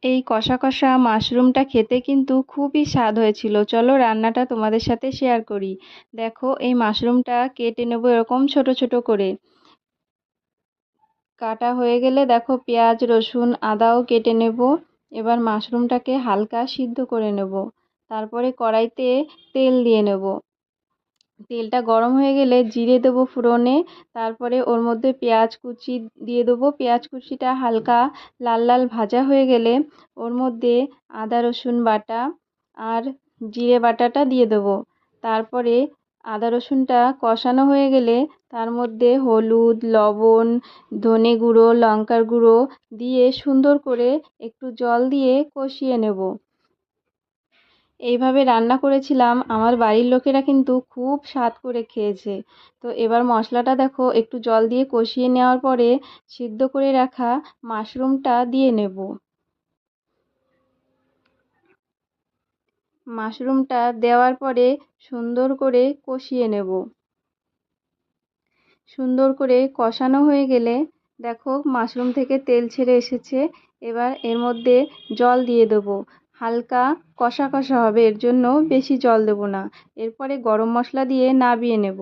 এই কষা কষা মাশরুমটা খেতে কিন্তু খুবই স্বাদ হয়েছিল। চলো রান্নাটা তোমাদের সাথে শেয়ার করি। দেখো এই মাশরুমটা কেটে নেব এরকম ছোট ছোট করে। কাটা হয়ে গেলে দেখো পেঁয়াজ রসুন আদাও কেটে নেব। এবার মাশরুমটাকে হালকা সিদ্ধ করে নেব। তারপরে কড়াইতে তেল দিয়ে নেব। তেলটা গরম হয়ে গেলে জিরে দেবো ফোড়নে। তারপরে ওর মধ্যে পেঁয়াজ কুচি দিয়ে দেবো। পেঁয়াজ কুচিটা হালকা লাল লাল ভাজা হয়ে গেলে ওর মধ্যে আদা রসুন বাটা আর জিরে বাটাটা দিয়ে দেবো। তারপরে আদা রসুনটা কষানো হয়ে গেলে তার মধ্যে হলুদ লবণ ধনে গুঁড়ো লঙ্কার গুঁড়ো দিয়ে সুন্দর করে একটু জল দিয়ে কষিয়ে নেব। এইভাবে রান্না করেছিলাম, আমার বাড়ির লোকেরা কিন্তু খুব স্বাদ করে খেয়েছে। তো এবার মশলাটা দেখো একটু জল দিয়ে কষিয়ে নেওয়ার পরে সিদ্ধ করে রাখা মাশরুমটা দিয়ে নেব। মাশরুমটা দেওয়ার পরে সুন্দর করে কষিয়ে নেব। সুন্দর করে কষানো হয়ে গেলে দেখো মাশরুম থেকে তেল ছেড়ে এসেছে। এবার এর মধ্যে জল দিয়ে দেবো। হালকা কষা কষা হবে, এর জন্য বেশি জল দেবো না। এরপরে গরম মশলা দিয়ে নাবিয়ে নেব।